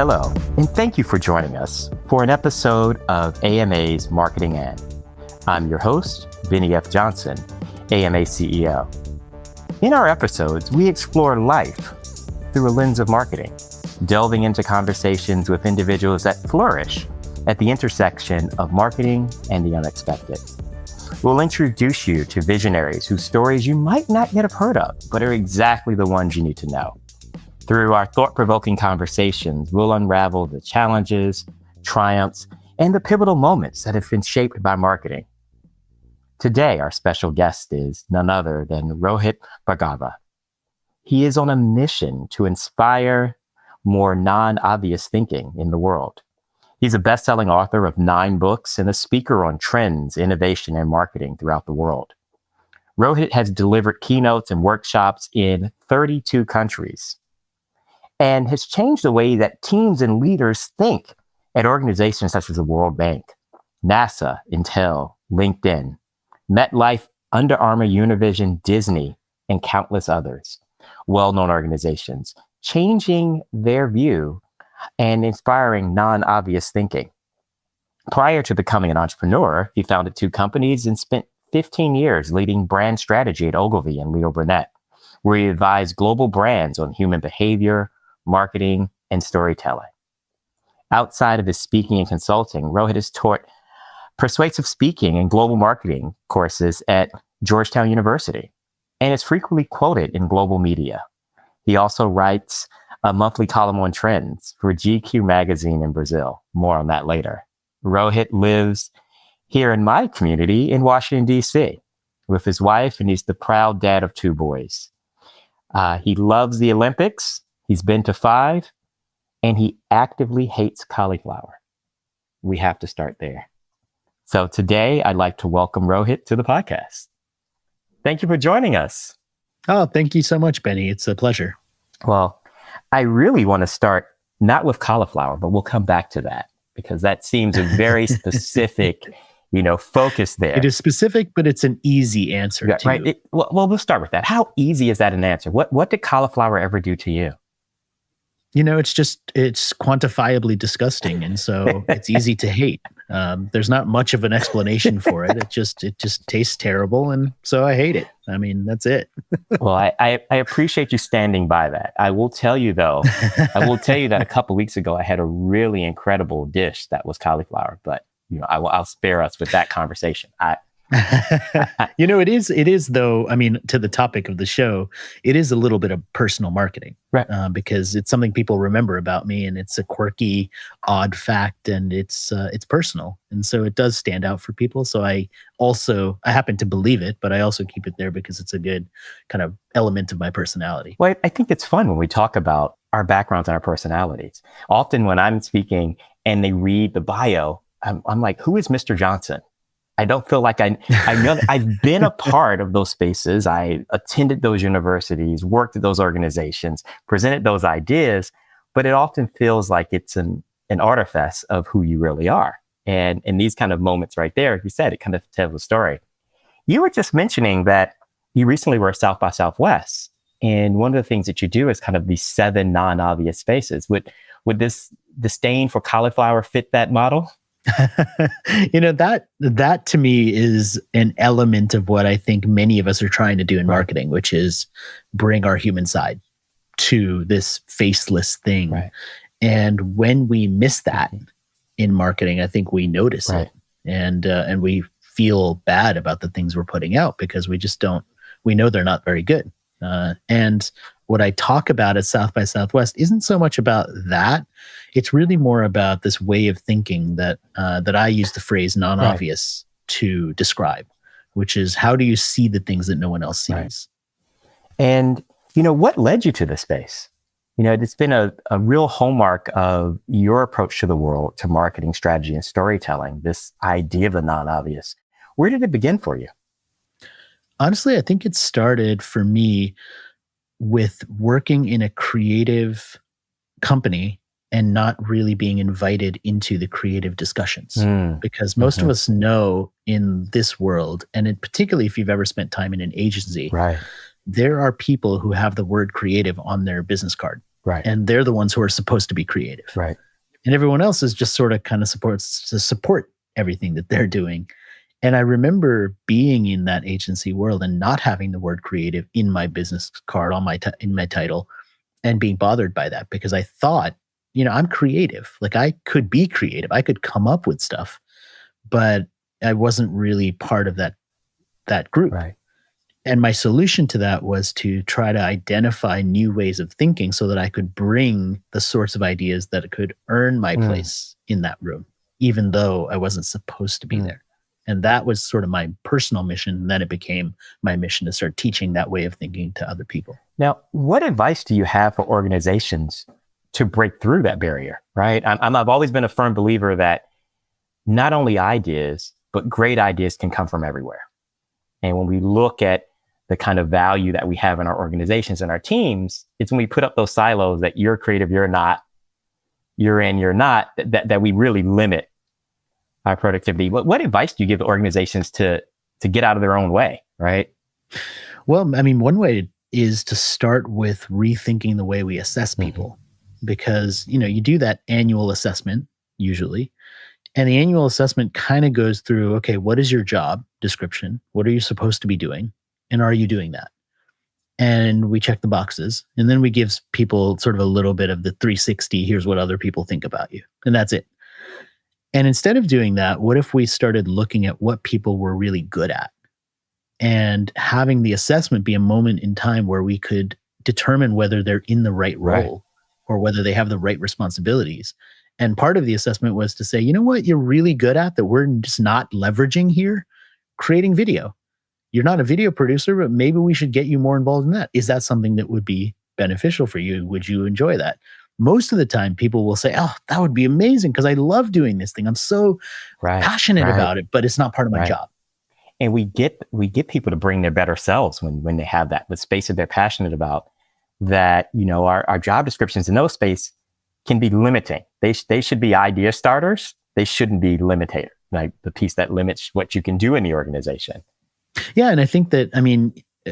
Hello, and thank you for joining us for an episode of AMA's Marketing In. I'm your host, Bennie F Johnson, AMA CEO. In our episodes, we explore life through a lens of marketing, delving into conversations with individuals that flourish at the intersection of marketing and the unexpected. We'll introduce you to visionaries whose stories you might not yet have heard of, but are exactly the ones you need to know. Through our thought-provoking conversations, we'll unravel the challenges, triumphs, and the pivotal moments that have been shaped by marketing. Today, our special guest is none other than Rohit Bhargava. He is on a mission to inspire more non-obvious thinking in the world. He's a best-selling author of 9 books and a speaker on trends, innovation, and marketing throughout the world. Rohit has delivered keynotes and workshops in 32 countries and has changed the way that teams and leaders think at organizations such as the World Bank, NASA, Intel, LinkedIn, MetLife, Under Armour, Univision, Disney, and countless others, well-known organizations, changing their view and inspiring non-obvious thinking. Prior to becoming an entrepreneur, he founded 2 companies and spent 15 years leading brand strategy at Ogilvy and Leo Burnett, where he advised global brands on human behavior, marketing, and storytelling. Outside of his speaking and consulting, Rohit has taught persuasive speaking and global marketing courses at Georgetown University and is frequently quoted in global media. He also writes a monthly column on trends for GQ magazine in Brazil. More on that later. Rohit lives here in my community in Washington, D.C. with his wife, and he's the proud dad of 2 boys. He loves the Olympics. He's been to 5, and he actively hates cauliflower. We have to start there. So today, I'd like to welcome Rohit to the podcast. Thank you for joining us. Oh, thank you so much, Benny. It's a pleasure. Well, I really want to start not with cauliflower, but we'll come back to that because that seems a very specific, focus there. It is specific, but it's an easy answer too. Right. Well, we'll start with that. How easy is that an answer? What did cauliflower ever do to you? It's quantifiably disgusting. And so it's easy to hate. There's not much of an explanation for it. It just tastes terrible. And so I hate it. I mean, that's it. Well, I appreciate you standing by that. I will tell you that a couple weeks ago, I had a really incredible dish that was cauliflower, but I'll spare us with that conversation. It is though, I mean, to the topic of the show, it is a little bit of personal marketing, right? Because it's something people remember about me, and it's a quirky, odd fact, and it's personal. And so it does stand out for people. So I happen to believe it, but I also keep it there because it's a good kind of element of my personality. Well, I think it's fun when we talk about our backgrounds and our personalities. Often when I'm speaking and they read the bio, I'm like, who is Mr. Johnson? I don't feel like I know. I've been a part of those spaces. I attended those universities, worked at those organizations, presented those ideas, but it often feels like it's an artifice of who you really are. And in these kind of moments right there, like you said, it kind of tells a story. You were just mentioning that you recently were at South by Southwest. And one of the things that you do is kind of these 7 non-obvious spaces. Would this disdain for cauliflower fit that model? That to me is an element of what I think many of us are trying to do in marketing, which is bring our human side to this faceless thing. Right. And when we miss that in marketing, I think we notice it, and we feel bad about the things we're putting out because we know they're not very good. And what I talk about at South by Southwest isn't so much about that. It's really more about this way of thinking that I use the phrase non-obvious to describe, which is how do you see the things that no one else sees? Right. And, what led you to this space? It's been a real hallmark of your approach to the world, to marketing strategy and storytelling, this idea of the non-obvious. Where did it begin for you? Honestly, I think it started for me with working in a creative company and not really being invited into the creative discussions. Because most of us know in this world, and particularly if you've ever spent time in an agency, right, there are people who have the word creative on their business card. Right. And they're the ones who are supposed to be creative. Right. And everyone else is just sort of kind of supports to support everything that they're doing. And I remember being in that agency world and not having the word creative in my business card on in my title, and being bothered by that because I thought, I'm creative. Like I could be creative. I could come up with stuff, but I wasn't really part of that group. Right. And my solution to that was to try to identify new ways of thinking so that I could bring the sorts of ideas that could earn my place in that room, even though I wasn't supposed to be there. And that was sort of my personal mission. And then it became my mission to start teaching that way of thinking to other people. Now, what advice do you have for organizations to break through that barrier, right? I've always been a firm believer that not only ideas, but great ideas can come from everywhere. And when we look at the kind of value that we have in our organizations and our teams, it's when we put up those silos that you're creative, you're not, you're in, you're not, that we really limit our productivity. What advice do you give organizations to get out of their own way, right? Well, I mean, one way is to start with rethinking the way we assess people, because, you do that annual assessment usually. And the annual assessment kind of goes through, okay, what is your job description? What are you supposed to be doing? And are you doing that? And we check the boxes. And then we give people sort of a little bit of the 360, here's what other people think about you. And that's it. And instead of doing that, what if we started looking at what people were really good at? And having the assessment be a moment in time where we could determine whether they're in the right role or whether they have the right responsibilities. And part of the assessment was to say, you know what you're really good at that we're just not leveraging here? Creating video. You're not a video producer, but maybe we should get you more involved in that. Is that something that would be beneficial for you? Would you enjoy that? Most of the time, people will say, oh, that would be amazing because I love doing this thing. I'm so passionate about it, but it's not part of my job. And we get people to bring their better selves when they have that, the space that they're passionate about, that, our job descriptions in those space can be limiting. They should be idea starters. They shouldn't be limitator, like the piece that limits what you can do in the organization. Yeah. And I think that,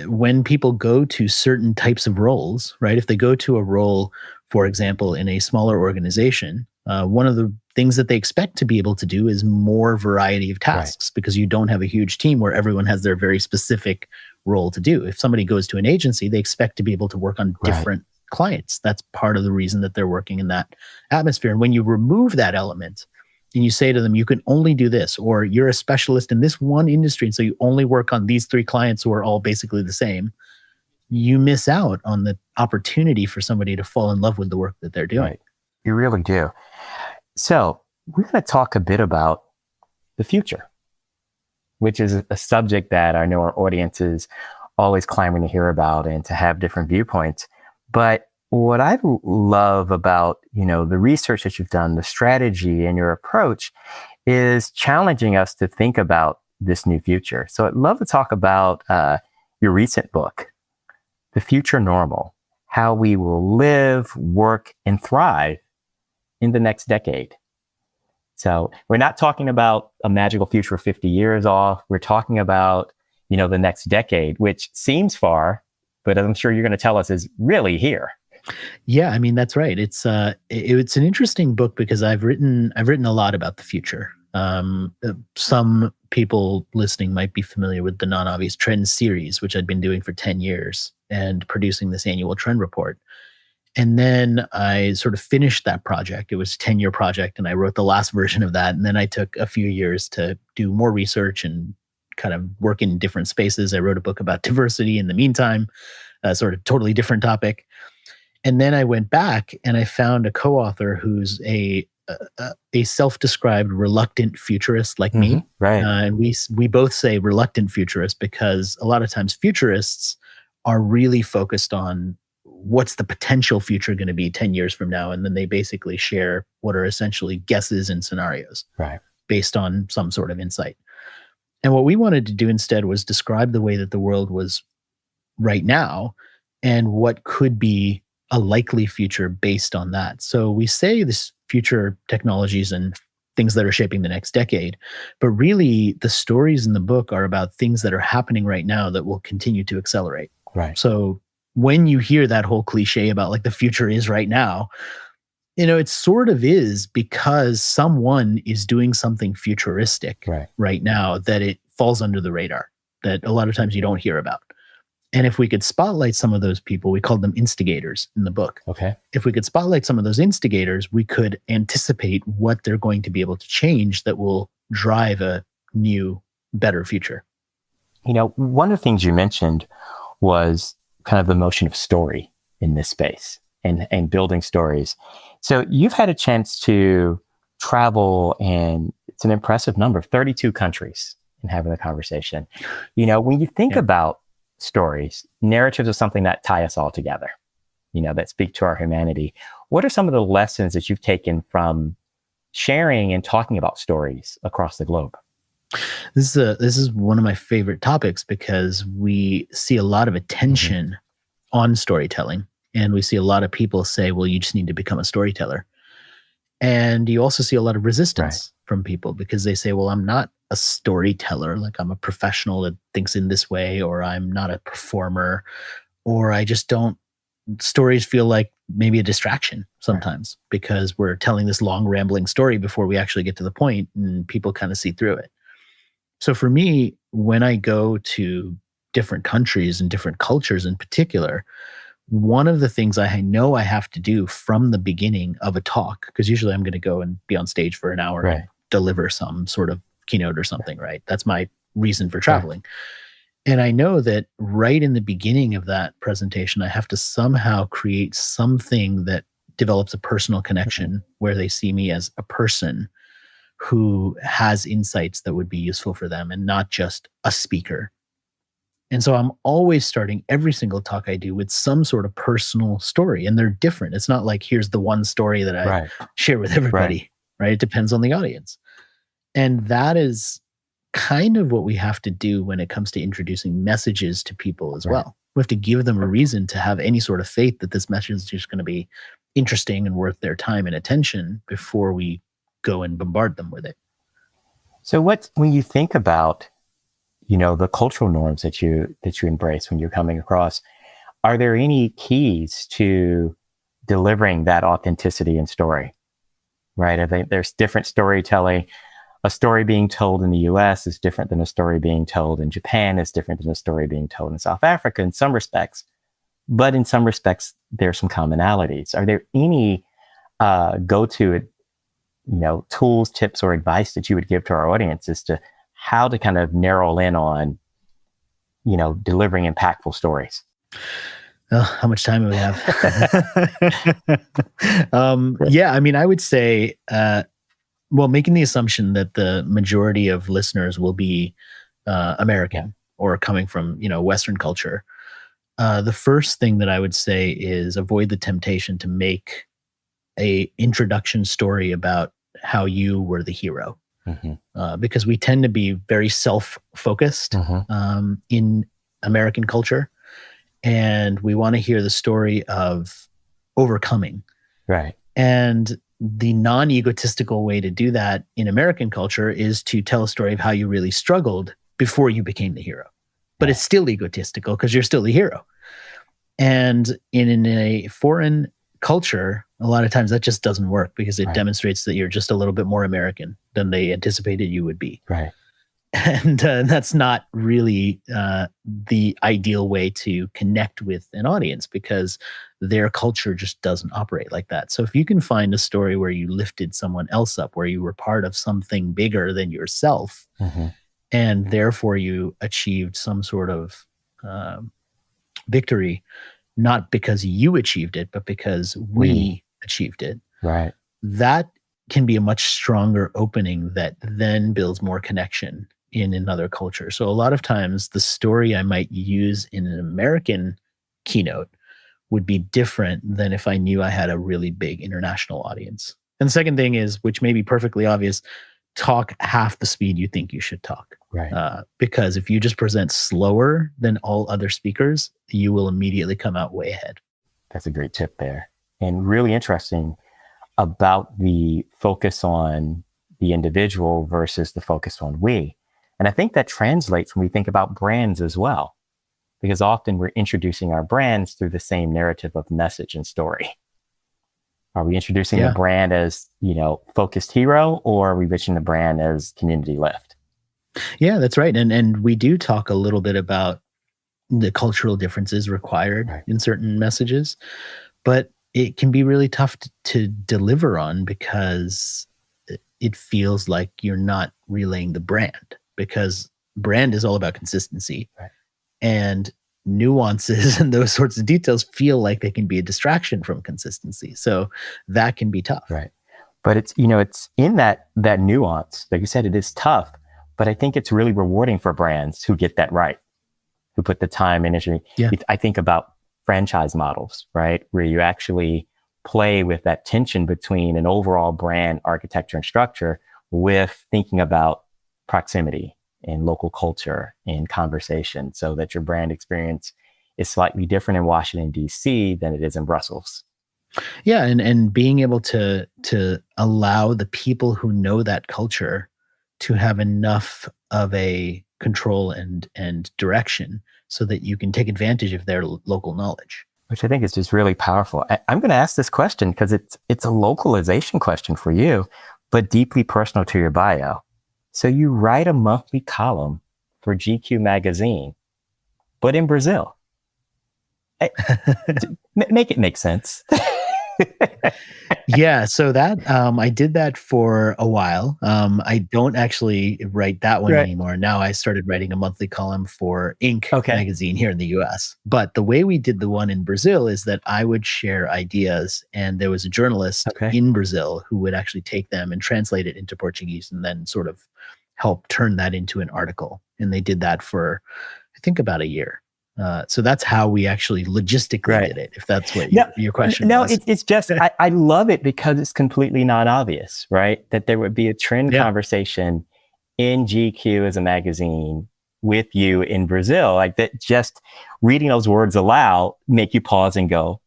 when people go to certain types of roles, right? If they go to a role, for example, in a smaller organization, one of the things that they expect to be able to do is more variety of tasks because you don't have a huge team where everyone has their very specific role to do. If somebody goes to an agency, they expect to be able to work on different clients. That's part of the reason that they're working in that atmosphere. And when you remove that element and you say to them, you can only do this, or you're a specialist in this one industry, and so you only work on these 3 clients who are all basically the same, you miss out on the opportunity for somebody to fall in love with the work that they're doing. Right. You really do. So we're going to talk a bit about the future, which is a subject that I know our audience is always clamoring to hear about and to have different viewpoints. But what I love about, the research that you've done, the strategy and your approach is challenging us to think about this new future. So I'd love to talk about your recent book, The Future Normal, How We Will Live, Work, and Thrive in the Next Decade. So we're not talking about a magical future 50 years off. We're talking about, the next decade, which seems far, but I'm sure you're going to tell us is really here. Yeah, that's right. It's an interesting book because I've written a lot about the future. Some people listening might be familiar with the Non-Obvious Trends series, which I'd been doing for 10 years and producing this annual trend report. And then I sort of finished that project. It was a 10-year project, and I wrote the last version of that. And then I took a few years to do more research and kind of work in different spaces. I wrote a book about diversity in the meantime, sort of totally different topic. And then I went back and I found a co-author who's a self-described reluctant futurist like me. Right. And we both say reluctant futurist because a lot of times futurists are really focused on what's the potential future going to be 10 years from now. And then they basically share what are essentially guesses and scenarios based on some sort of insight. And what we wanted to do instead was describe the way that the world was right now and what could be a likely future based on that. So we say this future technologies and things that are shaping the next decade, but really the stories in the book are about things that are happening right now that will continue to accelerate. Right. So when you hear that whole cliche about like the future is right now, it sort of is because someone is doing something futuristic right now that it falls under the radar that a lot of times you don't hear about. And if we could spotlight some of those people, we called them instigators in the book. Okay. If we could spotlight some of those instigators, we could anticipate what they're going to be able to change that will drive a new, better future. One of the things you mentioned was kind of the motion of story in this space and building stories. So you've had a chance to travel, and it's an impressive number, 32 countries, and having a conversation. When you think about stories, narratives are something that tie us all together, that speak to our humanity. What are some of the lessons that you've taken from sharing and talking about stories across the globe? This is one of my favorite topics because we see a lot of attention on storytelling, and we see a lot of people say, well, you just need to become a storyteller. And you also see a lot of resistance from people because they say, well, I'm not a storyteller, like I'm a professional that thinks in this way, or I'm not a performer, or I just don't. Stories feel like maybe a distraction sometimes because we're telling this long rambling story before we actually get to the point, and people kind of see through it. So for me, when I go to different countries and different cultures in particular, one of the things I know I have to do from the beginning of a talk, because usually I'm going to go and be on stage for an hour and deliver some sort of keynote or something, right? That's my reason for traveling. And I know that right in the beginning of that presentation, I have to somehow create something that develops a personal connection where they see me as a person who has insights that would be useful for them and not just a speaker. And so I'm always starting every single talk I do with some sort of personal story, and they're different. It's not like here's the one story that I share with everybody, right? It depends on the audience. And that is kind of what we have to do when it comes to introducing messages to people as well. We have to give them a reason to have any sort of faith that this message is just going to be interesting and worth their time and attention before we go and bombard them with it. So when you think about, the cultural norms that you embrace when you're coming across, are there any keys to delivering that authenticity in story? Right? I think there's different storytelling. A story being told in the US is different than a story being told in Japan, is different than a story being told in South Africa in some respects. But in some respects, there are some commonalities. Are there any go-to tools, tips, or advice that you would give to our audience as to how to kind of narrow in on, delivering impactful stories? How much time do we have? I would say, making the assumption that the majority of listeners will be American or coming from, Western culture. The first thing that I would say is avoid the temptation to make a introduction story about how you were the hero. Because we tend to be very self-focused in American culture, and we want to hear the story of overcoming. Right. And the non-egotistical way to do that in American culture is to tell a story of how you really struggled before you became the hero. But it's still egotistical because you're still the hero. And in a foreign culture, a lot of times that just doesn't work because it demonstrates that you're just a little bit more American than they anticipated you would be. Right. And that's not really the ideal way to connect with an audience because their culture just doesn't operate like that. So if you can find a story where you lifted someone else up, where you were part of something bigger than yourself, and therefore you achieved some sort of victory, not because you achieved it, but because we achieved it. Right. That can be a much stronger opening that then builds more connection in another culture. So a lot of times the story I might use in an American keynote would be different than if I knew I had a really big international audience. And the second thing is, which may be perfectly obvious, talk half the speed you think you should talk. Right. Because if you just present slower than all other speakers, you will immediately come out way ahead. That's a great tip there. And really interesting about the focus on the individual versus the focus on we. And I think that translates when we think about brands as well. Because often we're introducing our brands through the same narrative of message and story. Are we introducing the brand as, focused hero, or are we pitching the brand as community lift? Yeah, that's right. And we do talk a little bit about the cultural differences required in certain messages, but it can be really tough to deliver on because it feels like you're not relaying the brand, because brand is all about consistency. Right. And nuances and those sorts of details feel like they can be a distraction from consistency. So that can be tough. Right. But it's in that nuance. Like you said, it is tough, but I think it's really rewarding for brands who get that right, who put the time and energy. Yeah. I think about franchise models, right? Where you actually play with that tension between an overall brand architecture and structure with thinking about proximity and local culture and conversation, so that your brand experience is slightly different in Washington, D.C. than it is in Brussels. Yeah, and being able to allow the people who know that culture to have enough of a control and direction so that you can take advantage of their local knowledge. Which I think is just really powerful. I'm going to ask this question because it's a localization question for you, but deeply personal to your bio. So you write a monthly column for GQ magazine, but in Brazil. Make it make sense. Yeah, so that I did that for a while. I don't actually write that one anymore. Now I started writing a monthly column for Inc. magazine here in the US. But the way we did the one in Brazil is that I would share ideas, and there was a journalist in Brazil who would actually take them and translate it into Portuguese and then sort of help turn that into an article. And they did that for, I think, about a year. So that's how we actually logistically did it, if that's what your question was. It's just, I love it because it's completely non-obvious, right? That there would be a trend conversation in GQ as a magazine with you in Brazil, like that. Just reading those words aloud make you pause and go,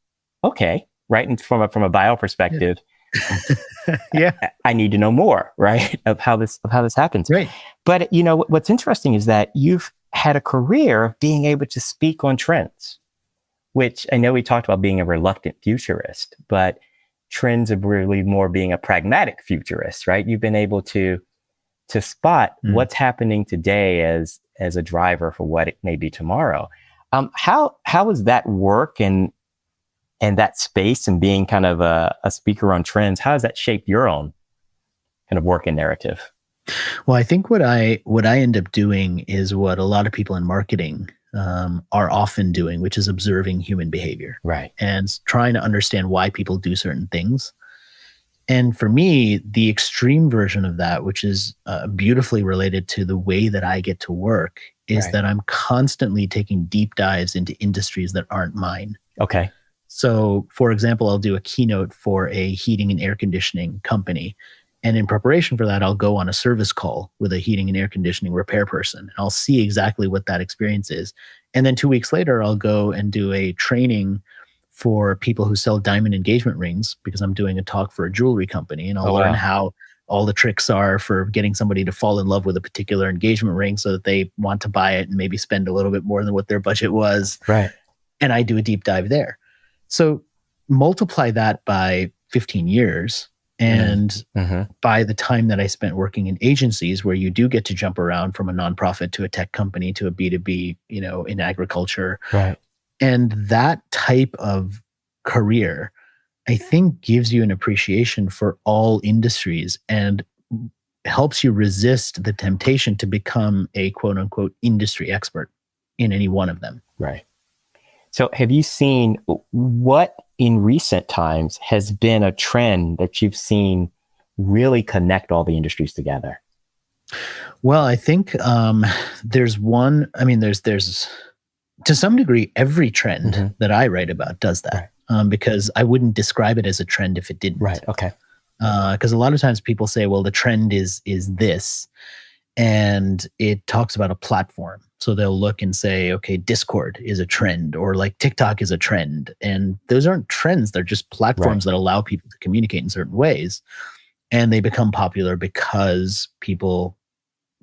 okay, right? And from a bio perspective, I need to know more, right? Of how this happens. Right. But what's interesting is that you've had a career of being able to speak on trends, which I know we talked about being a reluctant futurist, but trends are really more being a pragmatic futurist, right? You've been able to spot what's happening today as a driver for what it may be tomorrow. How is that work and that space and being kind of a speaker on trends? How has that shaped your own kind of work and narrative? Well, I think what I end up doing is what a lot of people in marketing are often doing, which is observing human behavior, right, and trying to understand why people do certain things. And for me, the extreme version of that, which is beautifully related to the way that I get to work, is that I'm constantly taking deep dives into industries that aren't mine. Okay. So, for example, I'll do a keynote for a heating and air conditioning company. And in preparation for that, I'll go on a service call with a heating and air conditioning repair person. And I'll see exactly what that experience is. And then 2 weeks later, I'll go and do a training for people who sell diamond engagement rings, because I'm doing a talk for a jewelry company. And I'll learn how all the tricks are for getting somebody to fall in love with a particular engagement ring so that they want to buy it and maybe spend a little bit more than what their budget was. Right. And I do a deep dive there. So multiply that by 15 years. And by the time that I spent working in agencies, where you do get to jump around from a nonprofit to a tech company to a B2B, in agriculture. Right. And that type of career, I think, gives you an appreciation for all industries and helps you resist the temptation to become a quote unquote industry expert in any one of them. Right. So have you seen what in recent times has been a trend that you've seen really connect all the industries together? Well, I think there's to some degree, every trend that I write about does that, because I wouldn't describe it as a trend if it didn't. Right. Okay. Because a lot of times people say, well, the trend is this, and it talks about a platform. So they'll look and say, okay, Discord is a trend, or like TikTok is a trend. And those aren't trends. They're just platforms that allow people to communicate in certain ways. And they become popular because people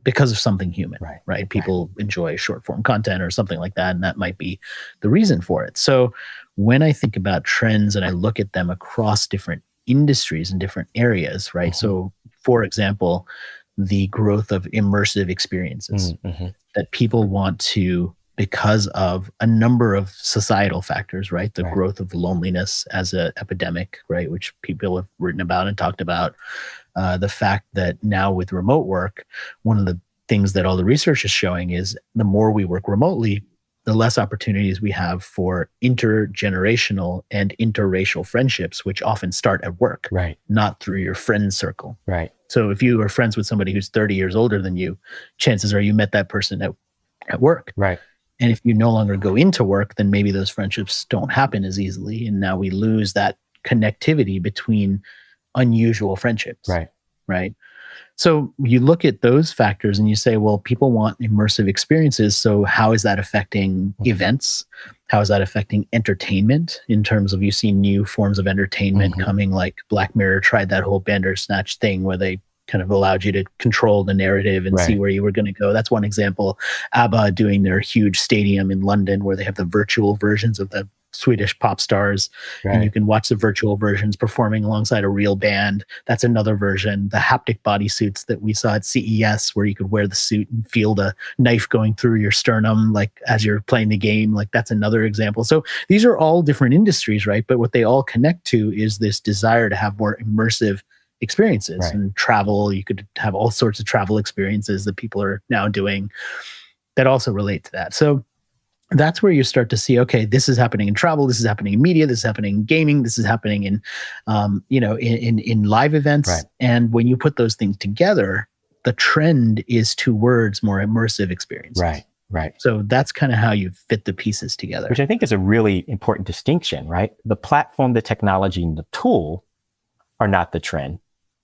because of something human, Right. right? People enjoy short form content or something like that, and that might be the reason for it. So when I think about trends and I look at them across different industries and different areas, right? So for example, the growth of immersive experiences that people want to, because of a number of societal factors, right? The growth of loneliness as an epidemic, right? Which people have written about and talked about. The fact that now with remote work, one of the things that all the research is showing is the more we work remotely, the less opportunities we have for intergenerational and interracial friendships, which often start at work, not through your friend circle. So if you are friends with somebody who's 30 years older than you, chances are you met that person at work. And if you no longer go into work, then maybe those friendships don't happen as easily. And now we lose that connectivity between unusual friendships. Right. So you look at those factors and you say, well, people want immersive experiences. So how is that affecting events? How is that affecting entertainment in terms of, you see new forms of entertainment coming, like Black Mirror tried that whole Bandersnatch thing where they kind of allowed you to control the narrative and see where you were going to go. That's one example. ABBA doing their huge stadium in London where they have the virtual versions of the Swedish pop stars, and you can watch the virtual versions performing alongside a real band. That's another version. The haptic bodysuits that we saw at CES, where you could wear the suit and feel the knife going through your sternum, like as you're playing the game, like that's another example. So these are all different industries, right? But what they all connect to is this desire to have more immersive experiences and travel. You could have all sorts of travel experiences that people are now doing that also relate to that. So that's where you start to see, okay, this is happening in travel, this is happening in media, this is happening in gaming, this is happening in, in live events. And when you put those things together, the trend is towards more immersive experiences. So that's kind of how you fit the pieces together. Which I think is a really important distinction, right? The platform, the technology, and the tool are not the trend.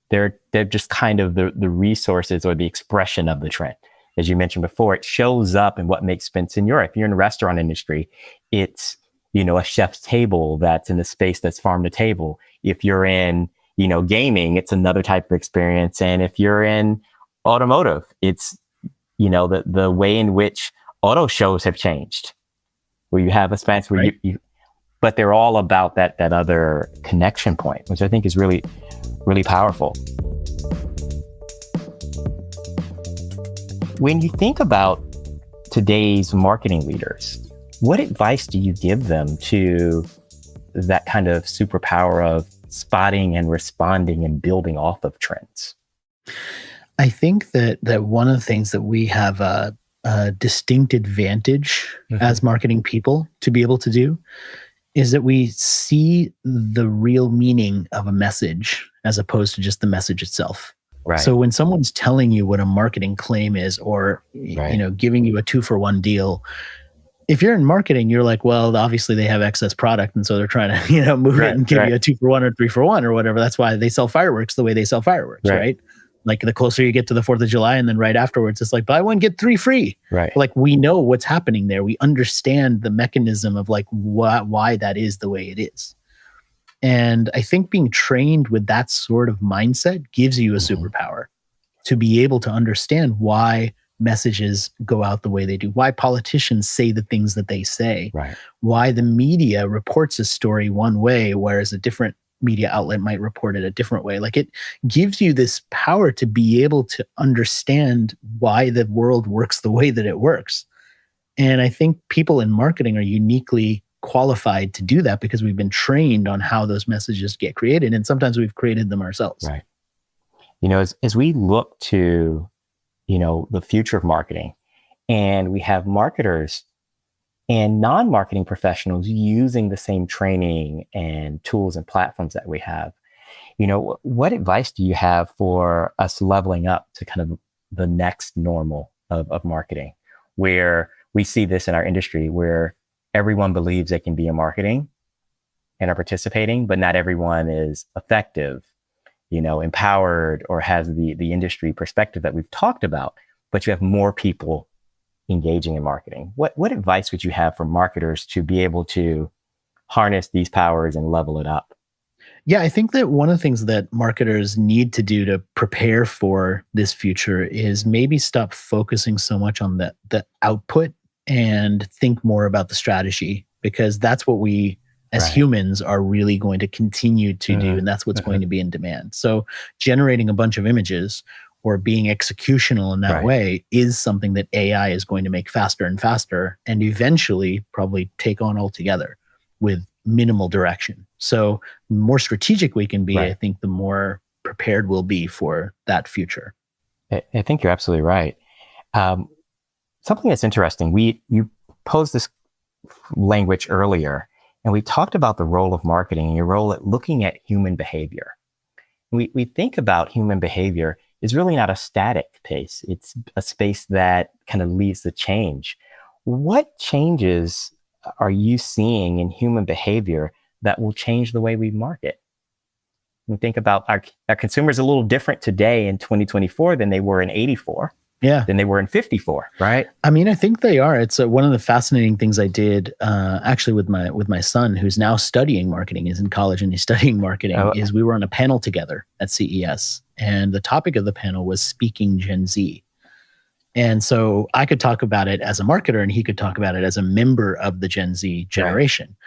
They're just kind of the resources or the expression of the trend. As you mentioned before, it shows up in what makes sense in Europe. If you're in the restaurant industry, it's, a chef's table that's in the space that's farm to table. If you're in, gaming, it's another type of experience. And if you're in automotive, it's, the way in which auto shows have changed, where you have a space where you but they're all about that other connection point, which I think is really, really powerful. When you think about today's marketing leaders, what advice do you give them to that kind of superpower of spotting and responding and building off of trends? I think that one of the things that we have a distinct advantage as marketing people to be able to do is that we see the real meaning of a message as opposed to just the message itself. So when someone's telling you what a marketing claim is, or giving you a 2-for-1 deal, if you're in marketing, you're like, well, obviously they have excess product, and so they're trying to move it and give you a 2-for-1 or 3-for-1 or whatever. That's why they sell fireworks the way they sell fireworks, right? Like the closer you get to the 4th of July, and then right afterwards, it's like buy one get 3 free. Like we know what's happening there. We understand the mechanism of like why that is the way it is. And I think being trained with that sort of mindset gives you a superpower to be able to understand why messages go out the way they do, why politicians say the things that they say, why the media reports a story one way, whereas a different media outlet might report it a different way. Like it gives you this power to be able to understand why the world works the way that it works. And I think people in marketing are uniquely qualified to do that because we've been trained on how those messages get created, and sometimes we've created them ourselves. As we look to the future of marketing, and we have marketers and non-marketing professionals using the same training and tools and platforms that we have, what advice do you have for us leveling up to kind of the next normal of marketing, where we see this in our industry where everyone believes they can be in marketing and are participating, but not everyone is effective, empowered, or has the industry perspective that we've talked about, but you have more people engaging in marketing. What advice would you have for marketers to be able to harness these powers and level it up? Yeah, I think that one of the things that marketers need to do to prepare for this future is maybe stop focusing so much on the output and think more about the strategy, because that's what we as Right. humans are really going to continue to do, and that's what's going to be in demand. So generating a bunch of images or being executional in that Right. way is something that AI is going to make faster and faster, and eventually probably take on altogether with minimal direction. So the more strategic we can be, I Right. think the more prepared we'll be for that future. I think you're absolutely right. Something that's interesting, you posed this language earlier, and we talked about the role of marketing and your role at looking at human behavior. We think about human behavior is really not a static pace. It's a space that kind of leads to change. What changes are you seeing in human behavior that will change the way we market? We think about our consumers a little different today in 2024 than they were in 84. Yeah. Than they were in 54, right? I mean, I think they are. It's one of the fascinating things I did actually with my son, who's now studying marketing. He's in college and he's studying marketing. Is we were on a panel together at CES, and the topic of the panel was speaking Gen Z. And so I could talk about it as a marketer, and he could talk about it as a member of the Gen Z generation. Right.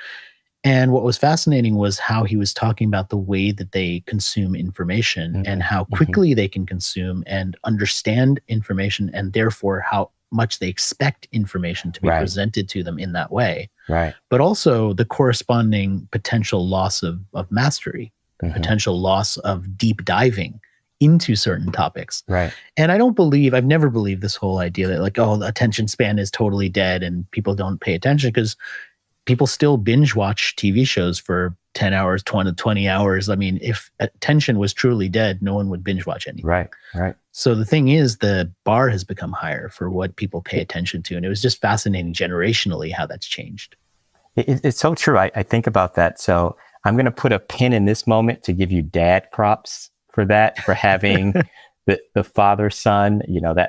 And what was fascinating was how he was talking about the way that they consume information and how quickly they can consume and understand information, and therefore how much they expect information to be presented to them in that way. Right. But also the corresponding potential loss of mastery, potential loss of deep diving into certain topics. Right. And I've never believed this whole idea that like, oh, the attention span is totally dead and people don't pay attention, because people still binge watch TV shows for 10 hours, 20 hours. I mean, if attention was truly dead, no one would binge watch anything. Right. So the thing is, the bar has become higher for what people pay attention to. And it was just fascinating generationally how that's changed. It's so true. I think about that. So I'm going to put a pin in this moment to give you dad props for that, for having the father-son,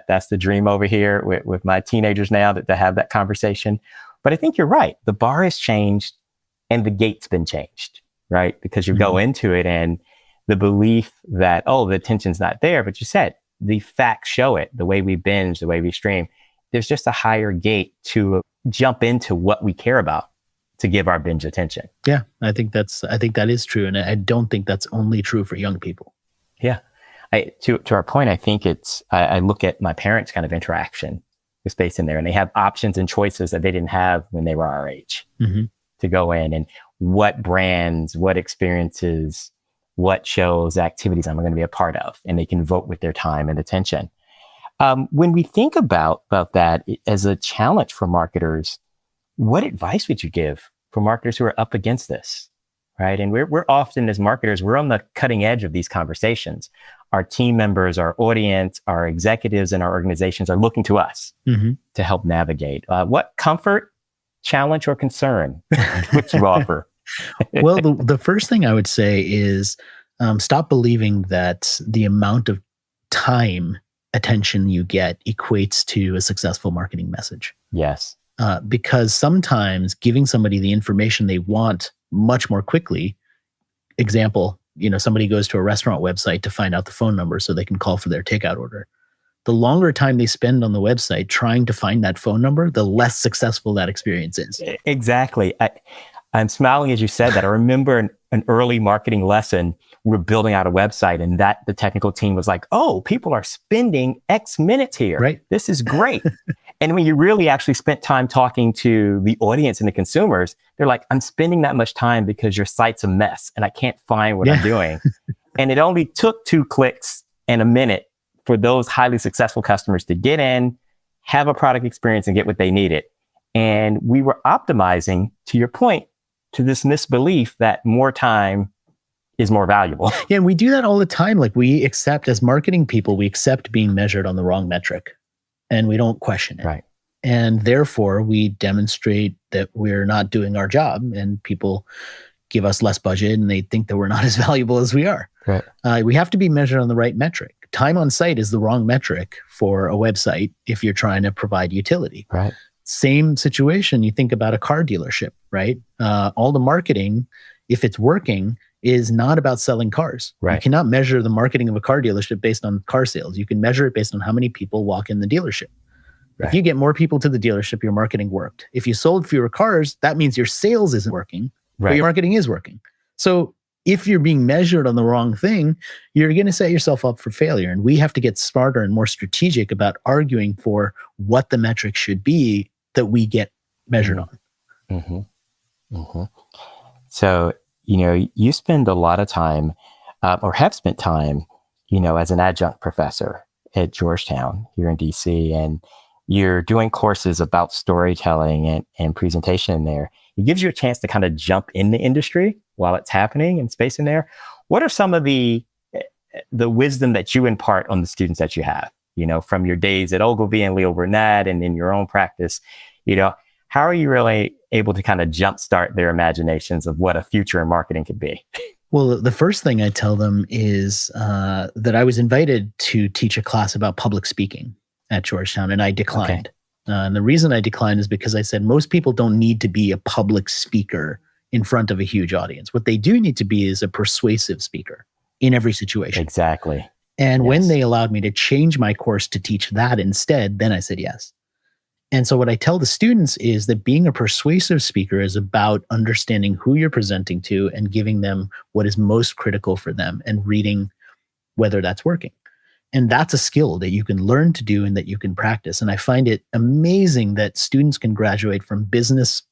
that's the dream over here with my teenagers now, that to have that conversation. But I think you're right. The bar has changed and the gate's been changed, right? Because you go into it and the belief that, the attention's not there. But you said the facts show it, the way we binge, the way we stream. There's just a higher gate to jump into what we care about to give our binge attention. Yeah, I think that is true. And I don't think that's only true for young people. Yeah. To our point, I think I look at my parents' kind of interaction space in there, and they have options and choices that they didn't have when they were our age to go in, and what brands, what experiences, what shows, activities I'm going to be a part of, and they can vote with their time and attention. When we think about that as a challenge for marketers, what advice would you give for marketers who are up against this, right? And we're often, as marketers, we're on the cutting edge of these conversations. Our team members, our audience, our executives, and our organizations are looking to us to help navigate. What comfort, challenge, or concern would you offer? Well, the first thing I would say is stop believing that the amount of time attention you get equates to a successful marketing message. Yes. Because sometimes giving somebody the information they want much more quickly, example, somebody goes to a restaurant website to find out the phone number so they can call for their takeout order. The longer time they spend on the website trying to find that phone number, the less successful that experience is. Exactly. I'm smiling as you said that. I remember an early marketing lesson. We were building out a website, and the technical team was like, "Oh, people are spending X minutes here. Right. This is great." And when you really actually spent time talking to the audience and the consumers, they're like, "I'm spending that much time because your site's a mess and I can't find what I'm doing." And it only took 2 clicks and a minute for those highly successful customers to get in, have a product experience, and get what they needed. And we were optimizing, to your point, to this misbelief that more time is more valuable. Yeah, and we do that all the time. Like, we accept, as marketing people, we accept being measured on the wrong metric, and we don't question it. Right. And therefore, we demonstrate that we're not doing our job, and people give us less budget, and they think that we're not as valuable as we are. Right. We have to be measured on the right metric. Time on site is the wrong metric for a website if you're trying to provide utility. Right. Same situation, you think about a car dealership, right? All the marketing, if it's working, is not about selling cars. Right. You cannot measure the marketing of a car dealership based on car sales. You can measure it based on how many people walk in the dealership. Right. If you get more people to the dealership, your marketing worked. If you sold fewer cars, that means your sales isn't working, but your marketing is working. So if you're being measured on the wrong thing, you're going to set yourself up for failure. And we have to get smarter and more strategic about arguing for what the metric should be that we get measured on. Mm-hmm. Mm-hmm. So, you spend a lot of time, or have spent time, as an adjunct professor at Georgetown here in DC, and you're doing courses about storytelling and presentation there. It gives you a chance to kind of jump in the industry while it's happening and space in there. What are some of the wisdom that you impart on the students that you have, from your days at Ogilvy and Leo Burnett and in your own practice? How are you really able to kind of jumpstart their imaginations of what a future in marketing could be? Well, the first thing I tell them is that I was invited to teach a class about public speaking at Georgetown, and I declined. Okay. And the reason I declined is because I said most people don't need to be a public speaker in front of a huge audience. What they do need to be is a persuasive speaker in every situation. Exactly. And when they allowed me to change my course to teach that instead, then I said yes. And so what I tell the students is that being a persuasive speaker is about understanding who you're presenting to and giving them what is most critical for them and reading whether that's working. And that's a skill that you can learn to do and that you can practice. And I find it amazing that students can graduate from business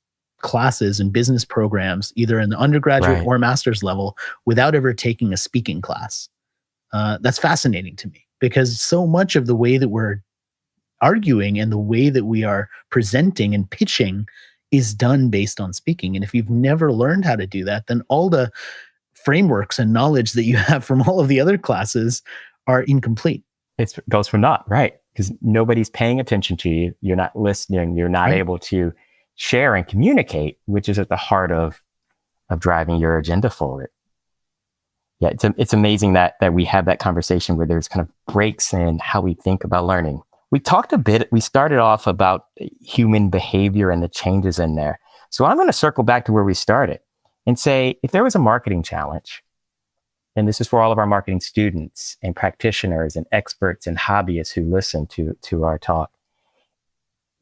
classes and business programs, either in the undergraduate or master's level, without ever taking a speaking class. That's fascinating to me because so much of the way that we're arguing and the way that we are presenting and pitching is done based on speaking. And if you've never learned how to do that, then all the frameworks and knowledge that you have from all of the other classes are incomplete. It goes for naught, right? Because nobody's paying attention to you. You're not listening. You're not able to share and communicate, which is at the heart of driving your agenda forward. Yeah, it's amazing that we have that conversation where there's kind of breaks in how we think about learning. We started off about human behavior and the changes in there. So I'm going to circle back to where we started and say, if there was a marketing challenge, and this is for all of our marketing students and practitioners and experts and hobbyists who listen to our talk.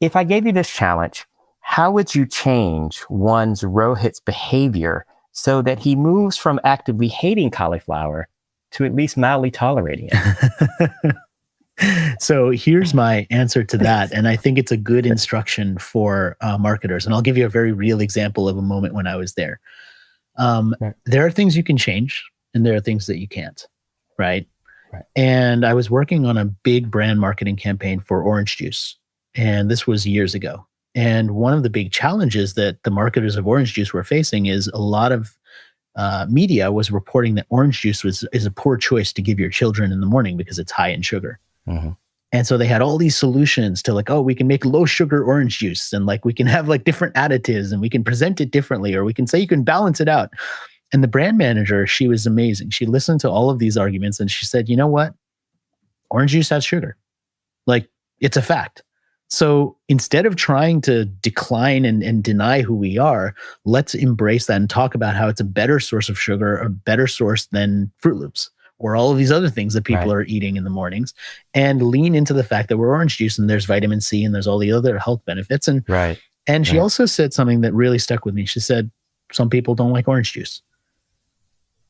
If I gave you this challenge, how would you change one's Rohit's behavior so that he moves from actively hating cauliflower to at least mildly tolerating it? So here's my answer to that. And I think it's a good instruction for marketers. And I'll give you a very real example of a moment when I was there. There are things you can change and there are things that you can't, right? And I was working on a big brand marketing campaign for orange juice. And this was years ago. And one of the big challenges that the marketers of orange juice were facing is a lot of media was reporting that orange juice is a poor choice to give your children in the morning because it's high in sugar. Mm-hmm. And so they had all these solutions to we can make low sugar orange juice and we can have different additives and we can present it differently, or we can say you can balance it out. And the brand manager, she was amazing. She listened to all of these arguments and she said, you know what? Orange juice has sugar. It's a fact. So instead of trying to decline and deny who we are, let's embrace that and talk about how it's a better source of sugar, a better source than Fruit Loops or all of these other things that people are eating in the mornings, and lean into the fact that we're orange juice and there's vitamin C and there's all the other health benefits. And she also said something that really stuck with me. She said, some people don't like orange juice.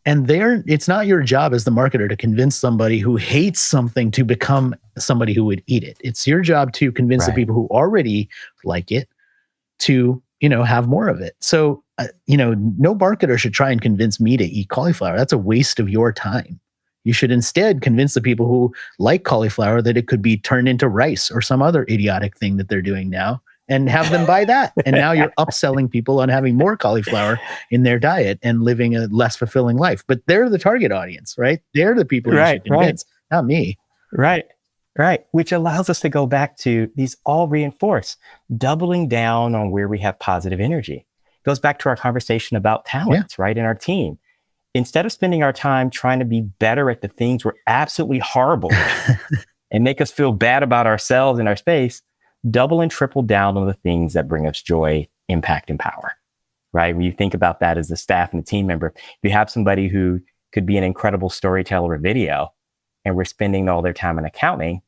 And it's not your job as the marketer to convince somebody who hates something to become somebody who would eat it. It's your job to convince the people who already like it to, have more of it. So, no marketer should try and convince me to eat cauliflower. That's a waste of your time. You should instead convince the people who like cauliflower that it could be turned into rice or some other idiotic thing that they're doing now, and have them buy that. And now you're upselling people on having more cauliflower in their diet and living a less fulfilling life. But they're the target audience, right? They're the people you should convince, not me. Right. Which allows us to go back to these all reinforce, doubling down on where we have positive energy. Goes back to our conversation about talents, right, in our team. Instead of spending our time trying to be better at the things we're absolutely horrible at and make us feel bad about ourselves and our space, double and triple down on the things that bring us joy, impact, and power, right? When you think about that as the staff and the team member, if you have somebody who could be an incredible storyteller or video, and we're spending all their time in accounting,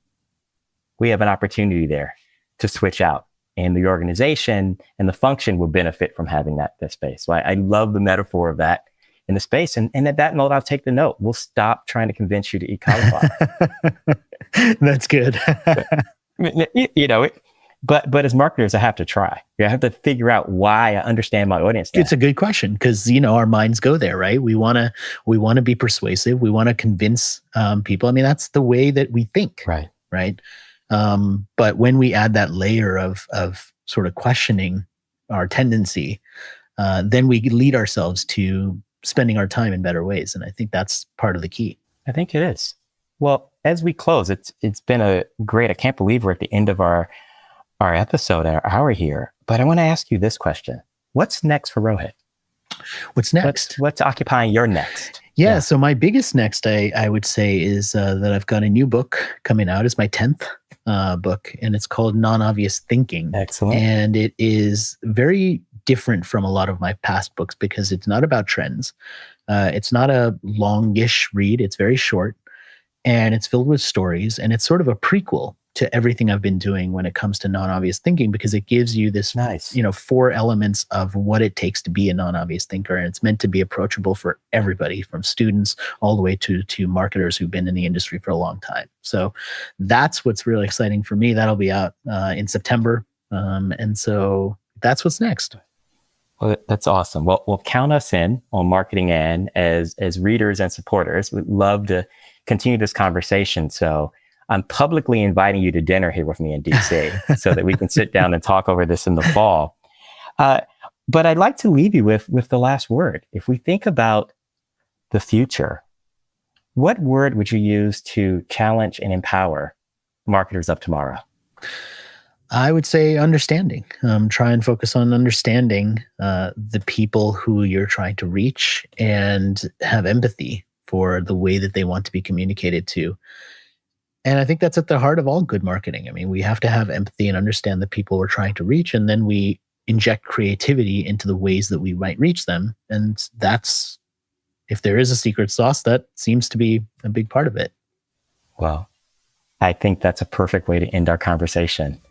we have an opportunity there to switch out. And the organization and the function will benefit from having that space. So I love the metaphor of that in the space. And at that note, I'll take the note. We'll stop trying to convince you to eat cauliflower. That's good. But as marketers, I have to try. I have to figure out why I understand my audience. It's a good question because, our minds go there, right? We want to be persuasive. We want to convince people. I mean, that's the way that we think. Right. But when we add that layer of sort of questioning our tendency, then we lead ourselves to spending our time in better ways. And I think that's part of the key. I think it is. Well, as we close, it's been I can't believe we're at the end of our episode, our hour here. But I want to ask you this question. What's next for Rohit? What's next? What's occupying your next? Yeah. So my biggest next, I would say, is that I've got a new book coming out. It's my 10th book, and it's called Non-Obvious Thinking. Excellent. And it is very different from a lot of my past books because it's not about trends. It's not a longish read. It's very short, and it's filled with stories, and it's sort of a prequel to everything I've been doing when it comes to non-obvious thinking, because it gives you this, nice, 4 elements of what it takes to be a non-obvious thinker. And it's meant to be approachable for everybody, from students all the way to marketers who've been in the industry for a long time. So that's what's really exciting for me. That'll be out in September. And so that's what's next. Well, that's awesome. Well, count us in on Marketing And as readers and supporters. We'd love to continue this conversation. So I'm publicly inviting you to dinner here with me in DC so that we can sit down and talk over this in the fall. But I'd like to leave you with the last word. If we think about the future, what word would you use to challenge and empower marketers of tomorrow? I would say understanding. Try and focus on understanding the people who you're trying to reach and have empathy for the way that they want to be communicated to. And I think that's at the heart of all good marketing. I mean, we have to have empathy and understand the people we're trying to reach, and then we inject creativity into the ways that we might reach them. And that's, if there is a secret sauce, that seems to be a big part of it. Well, I think that's a perfect way to end our conversation.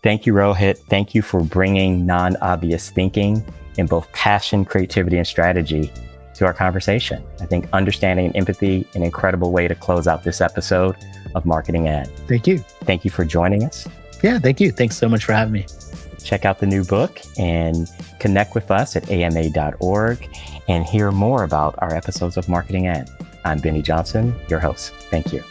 Thank you, Rohit. Thank you for bringing non-obvious thinking in both passion, creativity, and strategy to our conversation. I think understanding and empathy, an incredible way to close out this episode of Marketing And. Thank you. Thank you for joining us. Yeah, thank you. Thanks so much for having me. Check out the new book and connect with us at ama.org and hear more about our episodes of Marketing And. I'm Bennie Johnson, your host. Thank you.